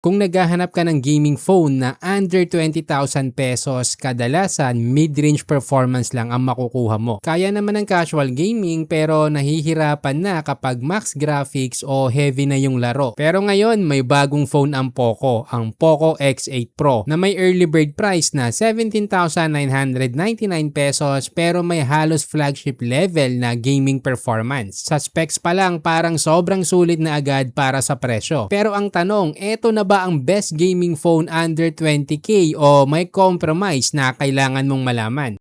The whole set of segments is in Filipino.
Kung naghahanap ka ng gaming phone na under 20,000 pesos, kadalasan mid-range performance lang ang makukuha mo. Kaya naman ng casual gaming pero nahihirapan na kapag max graphics o heavy na yung laro. Pero ngayon may bagong phone ang Poco X8 Pro na may early bird price na 17,999 pesos pero may halos flagship level na gaming performance. Sa specs pa lang parang sobrang sulit na agad para sa presyo. Pero ang tanong, eto na ba ang best gaming phone under 20k o may compromise na kailangan mong malaman?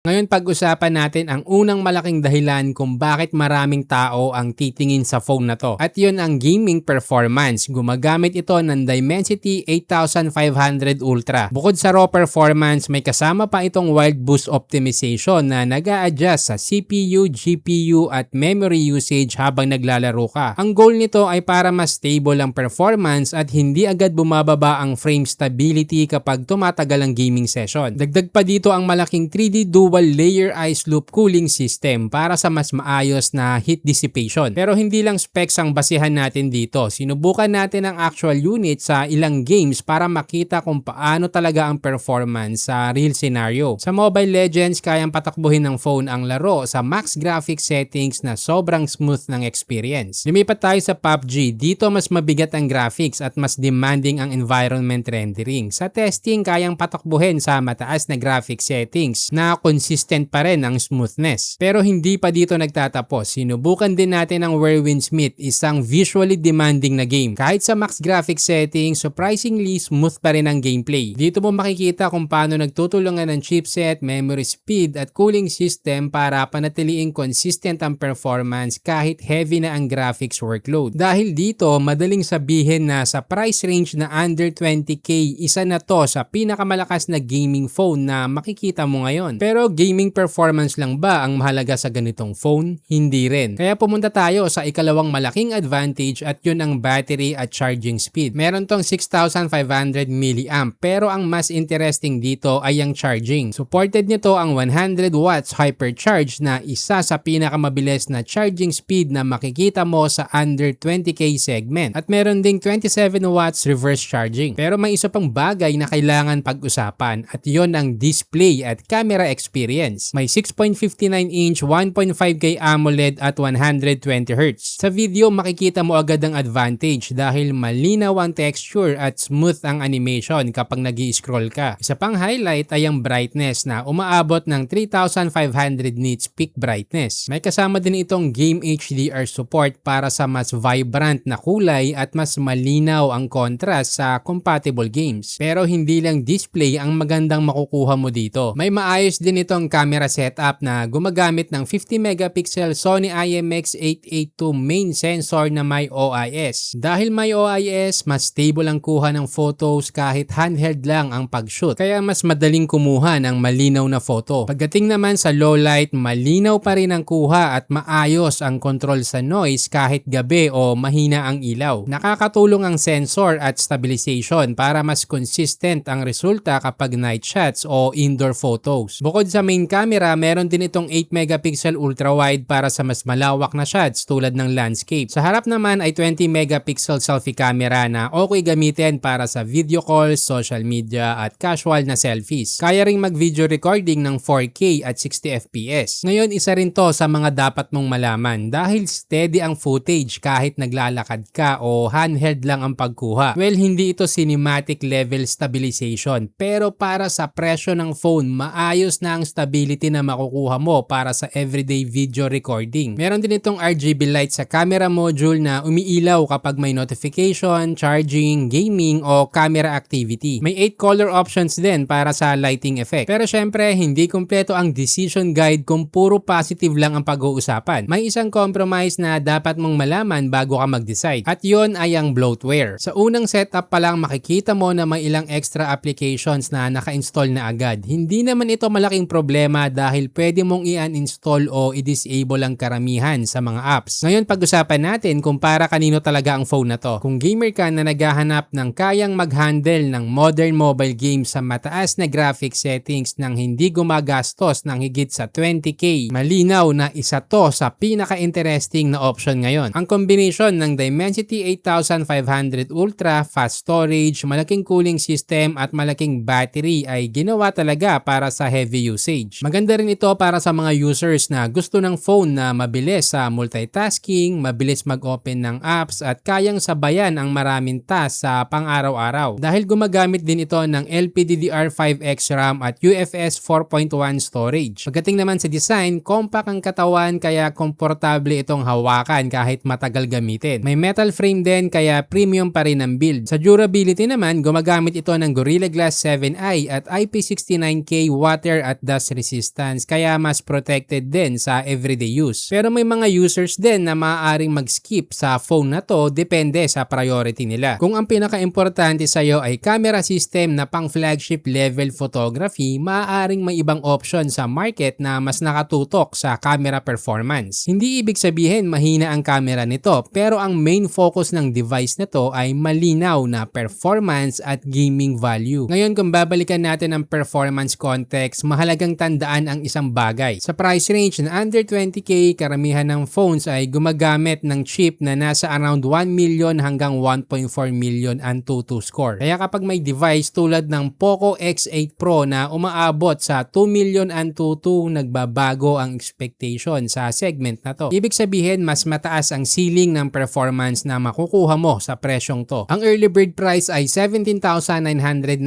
Ngayon pag-usapan natin ang unang malaking dahilan kung bakit maraming tao ang titingin sa phone na to. At yun ang gaming performance. Gumagamit ito ng Dimensity 8500 Ultra. Bukod sa raw performance, may kasama pa itong Wild Boost Optimization na nag-a-adjust sa CPU, GPU at memory usage habang naglalaro ka. Ang goal nito ay para mas stable ang performance at hindi agad bumababa ang frame stability kapag tumatagal ang gaming session. Dagdag pa dito ang malaking 3D dual layer ice loop cooling system para sa mas maayos na heat dissipation. Pero hindi lang specs ang basihan natin dito. Sinubukan natin ang actual unit sa ilang games para makita kung paano talaga ang performance sa real scenario. Sa Mobile Legends, kayang patakbuhin ng phone ang laro sa max graphics settings na sobrang smooth ng experience. Lumipat tayo sa PUBG. Dito mas mabigat ang graphics at mas demanding ang environment rendering. Sa testing, kayang patakbuhin sa mataas na graphics settings na consistent pa rin ang smoothness. Pero hindi pa dito nagtatapos. Sinubukan din natin ang Whirlwind Smith, isang visually demanding na game. Kahit sa max graphics settings, surprisingly smooth pa rin ang gameplay. Dito mo makikita kung paano nagtutulungan ng chipset, memory speed at cooling system para panatiliing consistent ang performance kahit heavy na ang graphics workload. Dahil dito, madaling sabihin na sa price range na under 20k, isa na to sa pinakamalakas na gaming phone na makikita mo ngayon. Pero gaming performance lang ba ang mahalaga sa ganitong phone? Hindi rin. Kaya pumunta tayo sa ikalawang malaking advantage at yun ang battery at charging speed. Meron tong 6,500 mAh pero ang mas interesting dito ay ang charging. Supported nito ang 100 watts hypercharge na isa sa pinakamabilis na charging speed na makikita mo sa under 20k segment. At meron ding 27 watts reverse charging. Pero may isa pang bagay na kailangan pag-usapan at yun ang display at camera experience. May 6.59-inch 1.5K AMOLED at 120Hz. Sa video makikita mo agad ang advantage dahil malinaw ang texture at smooth ang animation kapag nag-i-scroll ka. Isa pang highlight ay ang brightness na umaabot ng 3,500 nits peak brightness. May kasama din itong Game HDR support para sa mas vibrant na kulay at mas malinaw ang contrast sa compatible games. Pero hindi lang display ang magandang makukuha mo dito. May maayos din itong camera setup na gumagamit ng 50 megapixel Sony IMX882 main sensor na may OIS. Dahil may OIS, mas stable ang kuha ng photos kahit handheld lang ang pag-shoot. Kaya mas madaling kumuha ng malinaw na photo. Pagdating naman sa low light, malinaw pa rin ang kuha at maayos ang control sa noise kahit gabi o mahina ang ilaw. Nakakatulong ang sensor at stabilization para mas consistent ang resulta kapag night shots o indoor photos. Bukod sa main camera, meron din itong 8 megapixel ultra-wide para sa mas malawak na shots tulad ng landscape. Sa harap naman ay 20 megapixel selfie camera na okay gamitin para sa video calls, social media at casual na selfies. Kaya ring mag-video recording ng 4K at 60 FPS. Ngayon, isa rin to sa mga dapat mong malaman dahil steady ang footage kahit naglalakad ka o handheld lang ang pagkuha. Well, hindi ito cinematic level stabilization pero para sa presyo ng phone, maayos na ang stability na makukuha mo para sa everyday video recording. Meron din itong RGB light sa camera module na umiilaw kapag may notification, charging, gaming o camera activity. May 8 color options din para sa lighting effect. Pero syempre, hindi kumpleto ang decision guide kung puro positive lang ang pag-uusapan. May isang compromise na dapat mong malaman bago ka mag-decide. At yon ay ang bloatware. Sa unang setup pa lang makikita mo na may ilang extra applications na naka-install na agad. Hindi naman ito malaking problema dahil pwede mong i-uninstall o i-disable ang karamihan sa mga apps. Ngayon pag-usapan natin kung para kanino talaga ang phone na to. Kung gamer ka na naghahanap ng kayang mag-handle ng modern mobile games sa mataas na graphic settings nang hindi gumagastos ng higit sa 20k, malinaw na isa to sa pinaka-interesting na option ngayon. Ang combination ng Dimensity 8500 Ultra, fast storage, malaking cooling system at malaking battery ay ginawa talaga para sa heavy usage. Maganda rin ito para sa mga users na gusto ng phone na mabilis sa multitasking, mabilis mag-open ng apps at kayang sabayan ang maraming task sa pang-araw-araw. Dahil gumagamit din ito ng LPDDR5X RAM at UFS 4.1 storage. Pagdating naman sa design, compact ang katawan kaya komportable itong hawakan kahit matagal gamitin. May metal frame din kaya premium pa rin ang build. Sa durability naman, gumagamit ito ng Gorilla Glass 7i at IP69K water at dust resistance kaya mas protected din sa everyday use. Pero may mga users din na maaaring mag-skip sa phone na to depende sa priority nila. Kung ang pinaka-importante sa iyo ay camera system na pang flagship level photography, maaaring may ibang option sa market na mas nakatutok sa camera performance. Hindi ibig sabihin mahina ang camera nito, pero ang main focus ng device nito ay malinaw na performance at gaming value. Ngayon kung babalikan natin ang performance context, mahalagang tandaan ang isang bagay. Sa price range na under 20k, karamihan ng phones ay gumagamit ng chip na nasa around 1 million hanggang 1.4 million Antutu score. Kaya kapag may device tulad ng Poco X8 Pro na umaabot sa 2 million Antutu, nagbabago ang expectation sa segment na to. Ibig sabihin mas mataas ang ceiling ng performance na makukuha mo sa presyong to. Ang early bird price ay 17,999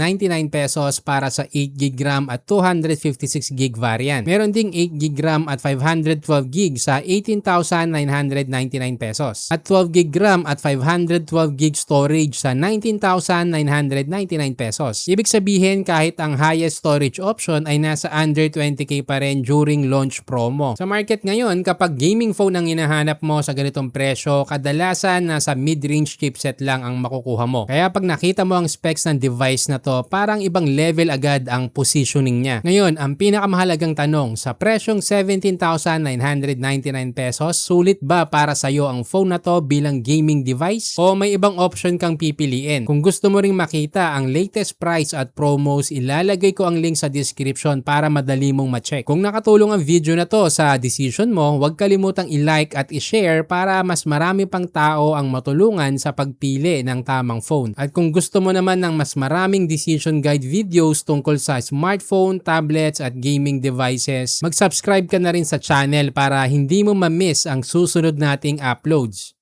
pesos para sa 8GB RAM at 256GB variant. Meron ding 8GB RAM at 512GB sa 18,999 pesos. At 12GB RAM at 512GB storage sa 19,999 pesos. Ibig sabihin kahit ang highest storage option ay nasa under 20k pa rin during launch promo. Sa market ngayon, kapag gaming phone ang hinahanap mo sa ganitong presyo, kadalasan nasa mid-range chipset lang ang makukuha mo. Kaya pag nakita mo ang specs ng device na to, parang ibang level agad ang positioning niya. Ngayon, ang pinakamahalagang tanong, sa presyong 17,999 pesos, sulit ba para sa iyo ang phone na to bilang gaming device? O may ibang option kang pipiliin? Kung gusto mo ring makita ang latest price at promos, ilalagay ko ang link sa description para madali mong ma-check. Kung nakatulong ang video na to sa decision mo, huwag kalimutang i-like at i-share para mas marami pang tao ang matulungan sa pagpili ng tamang phone. At kung gusto mo naman ng mas maraming decision guide videos tungkol sa smartphone, tablets at gaming devices, mag-subscribe ka na rin sa channel para hindi mo ma-miss ang susunod nating uploads.